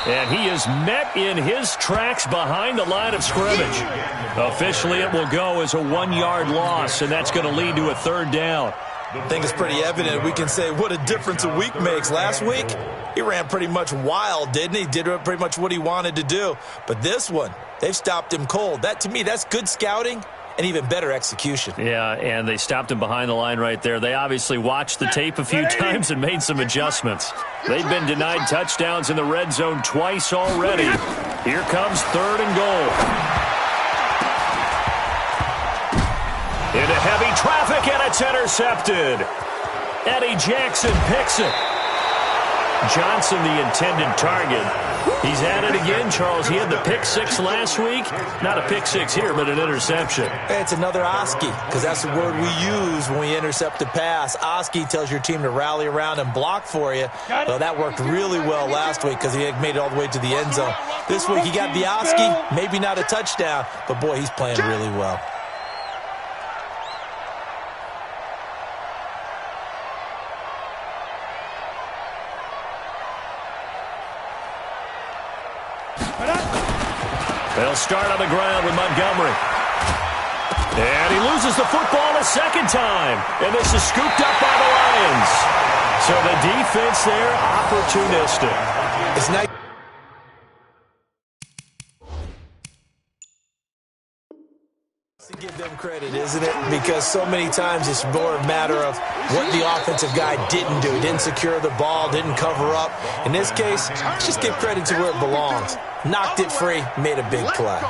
And he is met in his tracks behind the line of scrimmage. Officially, it will go as a 1-yard loss, and that's going to lead to a 3rd down. I think it's pretty evident. We can say what a difference a week makes. Last week, he ran pretty much wild, didn't he? Did pretty much what he wanted to do. But this one, they've stopped him cold. That, to me, that's good scouting and even better execution. Yeah, and they stopped him behind the line right there. They obviously watched the tape a few times and made some adjustments. They've been denied touchdowns in the red zone twice already. Here comes 3rd and goal. Into heavy traffic, and it's intercepted. Eddie Jackson picks it. Johnson, the intended target. He's at it again, Charles. He had the pick six last week. Not a pick six here, but an interception. Hey, it's another Oski, because that's the word we use when we intercept a pass. Oski tells your team to rally around and block for you. Well, that worked really well last week because he had made it all the way to the end zone. This week he got the Oski, maybe not a touchdown, but boy, he's playing really well. They'll start on the ground with Montgomery. And he loses the football a second time. And this is scooped up by the Lions. So the defense there, opportunistic. It's nice to give them credit, isn't it? Because so many times it's more a matter of what the offensive guy didn't do. Didn't secure the ball, didn't cover up. In this case, let's just give credit to where it belongs. Knocked it free, made a big play.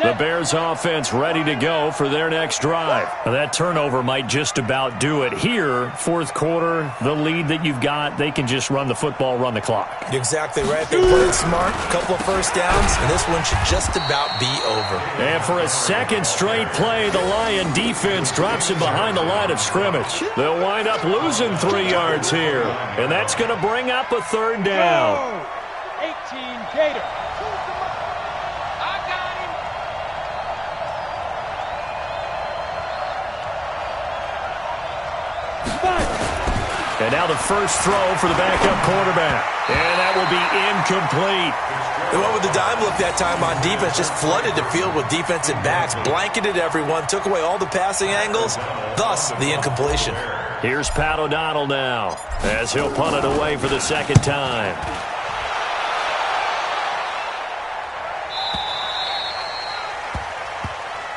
The Bears offense ready to go for their next drive. Now, that turnover might just about do it here. Fourth quarter, the lead that you've got, they can just run the football, run the clock. You're exactly right. They played smart, a couple of first downs, and this one should just about be over. And for a second straight play, the Lion defense drops him behind the line of scrimmage. They'll wind up losing 3 yards here, and that's going to bring up a third down. 18 Gator. And now the first throw for the backup quarterback. And that will be incomplete. They went with the dime look that time on defense, just flooded the field with defensive backs, blanketed everyone, took away all the passing angles, thus the incompletion. Here's Pat O'Donnell now, as he'll punt it away for the second time.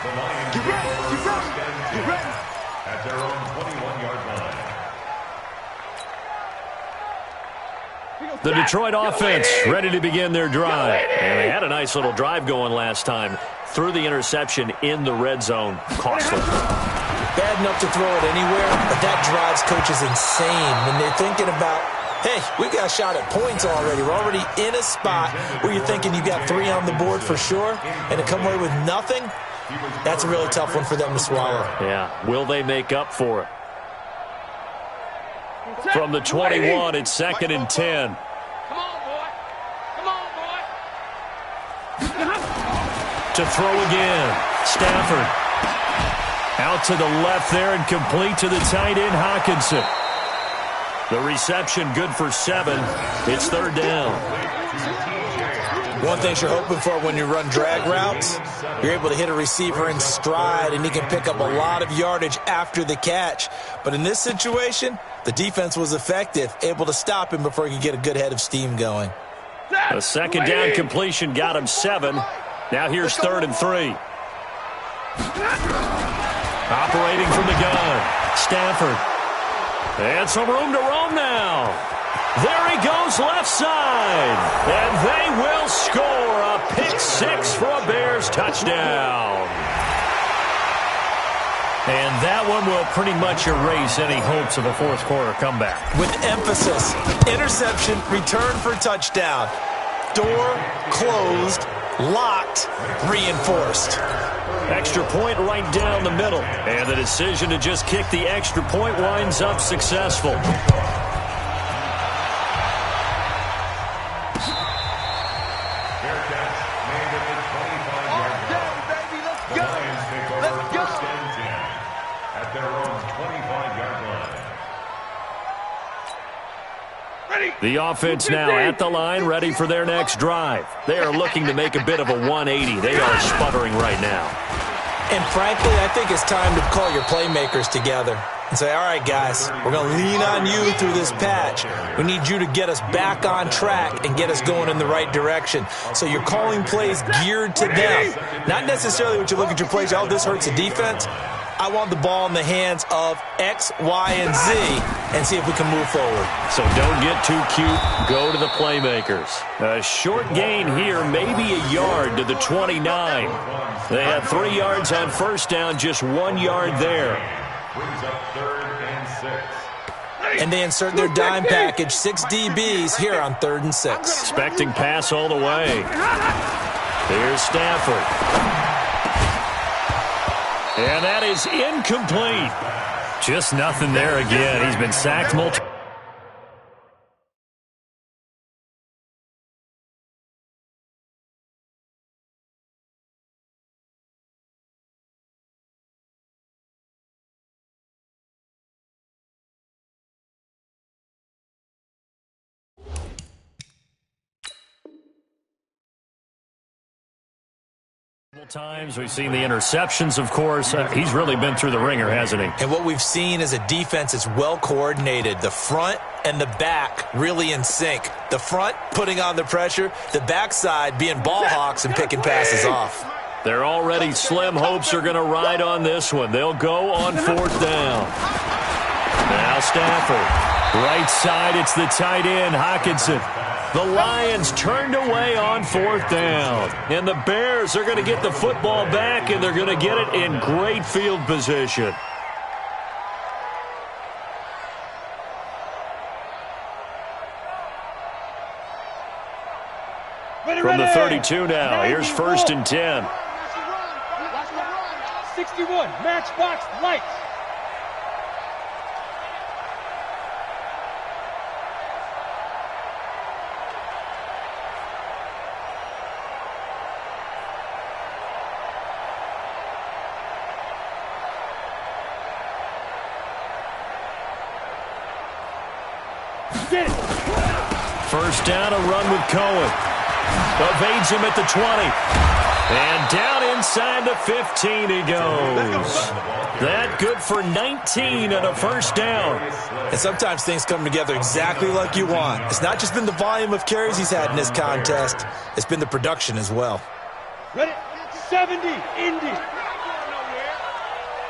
The Lions get first and 10 at their own 21-yard line. The Detroit offense ready to begin their drive. And they had a nice little drive going last time. Threw the interception in the red zone. Costly. Bad enough to throw it anywhere, but that drives coaches insane when they're thinking about, hey, we got a shot at points already. We're already in a spot where you're thinking you got 3 on the board for sure, and to come away with nothing, that's a really tough one for them to swallow. Yeah, will they make up for it? From the 21, it's 2nd and 10. Come on, boy. Come on, boy. To throw again. Stafford. Out to the left there and complete to the tight end, Hawkinson. The reception good for 7. It's third down. One thing you're hoping for when you run drag routes, you're able to hit a receiver in stride and he can pick up a lot of yardage after the catch. But in this situation, the defense was effective, able to stop him before he could get a good head of steam going. A second down completion got him 7. Now here's 3rd and 3. Operating from the gun, Stafford. And some room to roam now. There he goes left side. And they will score a pick 6 for a Bears touchdown. And that one will pretty much erase any hopes of a fourth quarter comeback. With emphasis, interception, return for touchdown. Door closed, locked, reinforced. Extra point right down the middle. And the decision to just kick the extra point winds up successful. The offense now at the line, ready for their next drive. They are looking to make a bit of a 180. They are sputtering right now. And frankly, I think it's time to call your playmakers together and say, all right, guys, we're going to lean on you through this patch. We need you to get us back on track and get us going in the right direction. So you're calling plays geared to them. Not necessarily what you look at your plays, oh, this hurts the defense. I want the ball in the hands of X, Y, and Z and see if we can move forward. So don't get too cute. Go to the playmakers. A short gain here, maybe a yard to the 29. They had 3 yards on first down, just 1 yard there. Brings up 3rd and 6. And they insert their dime package, 6 DBs here on 3rd and 6. Expecting pass all the way. Here's Stafford. And that is incomplete. Just nothing there again. He's been sacked multiple. Times. We've seen the interceptions, of course. He's really been through the ringer, hasn't he? And what we've seen is a defense that's well coordinated. The front and the back really in sync. The front putting on the pressure, the backside being ball hawks and picking passes off. They're already slim hopes are going to ride on this one. They'll go on 4th down. Now Stafford. Right side, it's the tight end, Hockenson. The Lions turned away on 4th down. And the Bears are going to get the football back, and they're going to get it in great field position. From the 32 now, here's 1st and 10. 61, matchbox lights. First down, a run with Cohen. Evades him at the 20. And down inside the 15 he goes. That good for 19 and a first down. And sometimes things come together exactly like you want. It's not just been the volume of carries he's had in this contest. It's been the production as well. Ready? 70, Indy.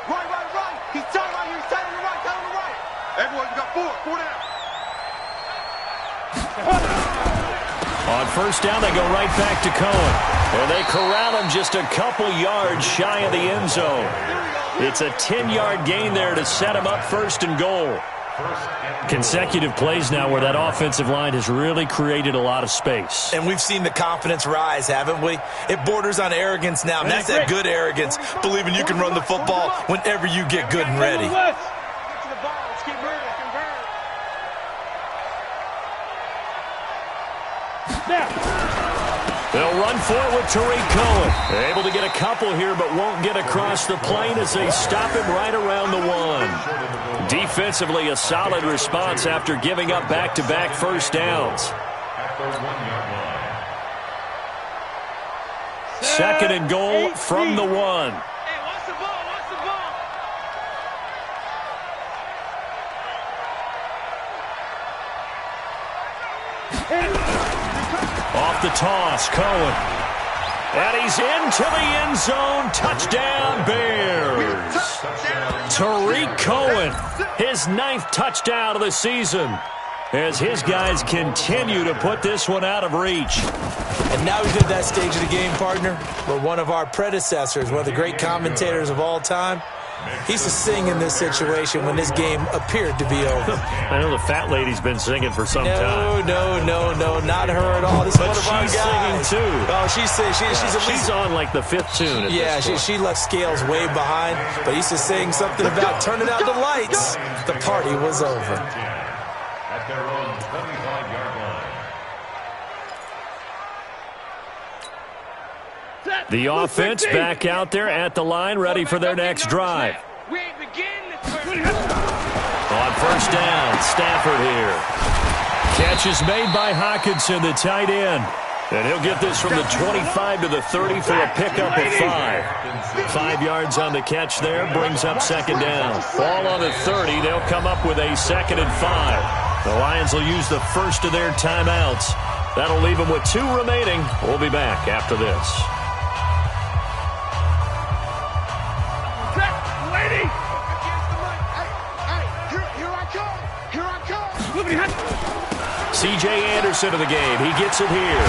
Right. He's tight right here. He's tight on the right. Tight on the right. Everyone, you got 4 down. On first down, they go right back to Cohen. And they corral him just a couple yards shy of the end zone. It's a 10-yard gain there to set him up 1st and goal. Consecutive plays now where that offensive line has really created a lot of space. And we've seen the confidence rise, haven't we? It borders on arrogance now, and that's that good arrogance, believing you can run the football whenever you get good and ready. They'll run for it with Tariq Cohen. They're able to get a couple here, but won't get across the plane as they stop him right around the 1. Defensively, a solid response after giving up back-to-back first downs. Second and goal from the 1. Hey, watch the ball, Off the toss, Cohen. And he's into the end zone. Touchdown, Bears. Tariq Cohen, his 9th touchdown of the season, as his guys continue to put this one out of reach. And now we've hit that stage of the game, partner, where one of our predecessors, one of the great commentators of all time, he's to sing in this situation when this game appeared to be over. I know the fat lady's been singing for some time. No, not her at all. This is one of our guys. She's singing too. Oh, she's on like the 5th tune. Yeah, she left Scales way behind, but he's just saying something about turning out the lights. The party was over. At their own 25-yard line. The offense back out there at the line, ready for their next drive. We ain't begin. On first down, Stafford here. Catch is made by Hockenson, the tight end. And he'll get this from the 25 to the 30 for a pickup of 5. 5 yards on the catch there, brings up second down. Ball on the 30, they'll come up with a 2nd and 5. The Lions will use the first of their timeouts. That'll leave them with 2 remaining. We'll be back after this. Lady! C.J. Anderson of the game. He gets it here.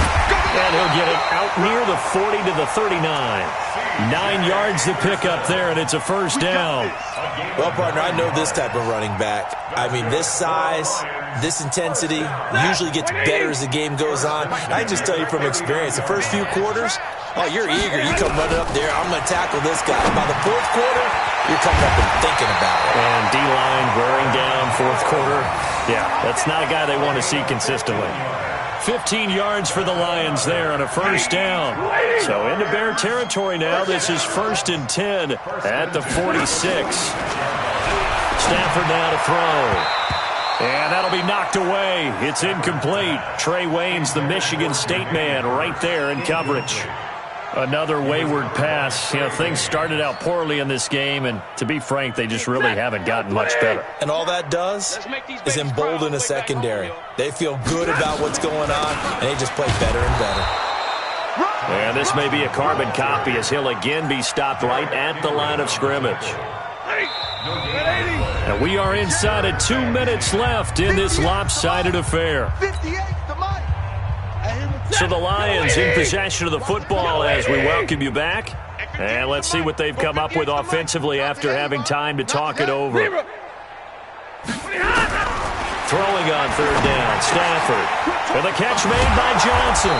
And he'll get it out near the 40 to the 39. 9 yards to pick up there, and it's a first down. Well, partner, I know this type of running back. I mean, this size, this intensity usually gets better as the game goes on. I can just tell you from experience, the first few quarters, oh, you're eager. You come running up there, I'm going to tackle this guy. By the fourth quarter, you're coming up and thinking about it. And D-line wearing down fourth quarter. Yeah, that's not a guy they want to see consistently. 15 yards for the Lions there on a first down. So into Bear territory now. This is 1st and 10 at the 46. Stafford now to throw. And that'll be knocked away. It's incomplete. Trey Waynes, the Michigan State man, right there in coverage. Another wayward pass. You know, things started out poorly in this game, and to be frank, they just really haven't gotten much better. And all that does is embolden a secondary. They feel good about what's going on, and they just play better and better. And this may be a carbon copy as he'll again be stopped right at the line of scrimmage. And we are inside of 2 minutes left in this lopsided affair. So the Lions in possession of the football as we welcome you back. And let's see what they've come up with offensively after having time to talk it over. Throwing on 3rd down, Stafford. And the catch made by Johnson.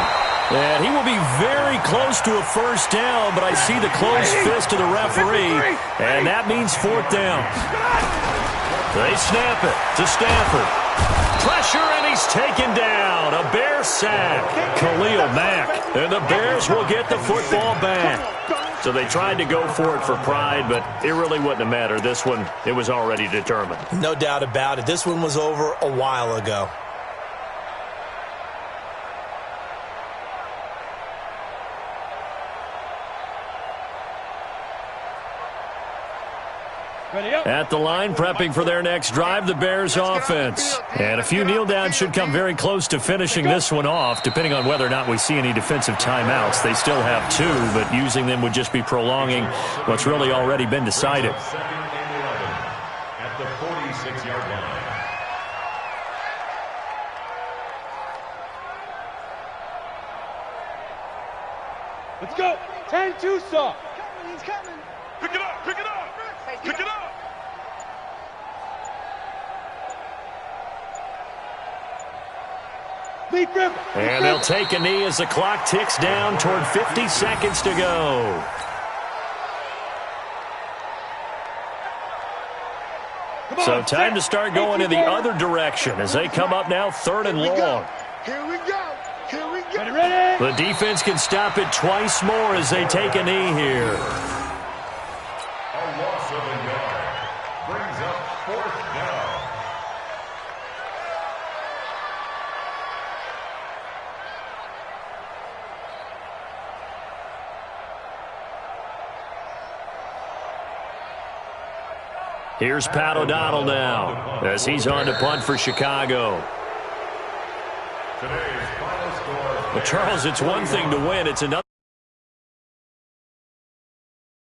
And he will be very close to a first down, but I see the closed fist of the referee, and that means 4th down. They snap it to Stafford. Pressure, and he's taken down. A Bear sack. Khalil Mack. And the Bears will get the football back. So they tried to go for it for pride, but it really wouldn't have mattered. This one, it was already determined. No doubt about it. This one was over a while ago. At the line, prepping for their next drive, the Bears offense. And a few kneel downs should come very close to finishing this one off, depending on whether or not we see any defensive timeouts. They still have 2, but using them would just be prolonging what's really already been decided. At the 46-yard line. Let's go. 10-2, sir. He's coming. Pick it up. Pick it up. Pick it up. And they'll take a knee as the clock ticks down toward 50 seconds to go. So time to start going in the other direction as they come up now 3rd and long. Here we go. Here we go. Ready? The defense can stop it twice more as they take a knee here. A loss of a yard brings up 4th down. Here's Pat O'Donnell now as he's on to punt for Chicago. Today's final score. Well, Charles, it's one thing to win. It's another.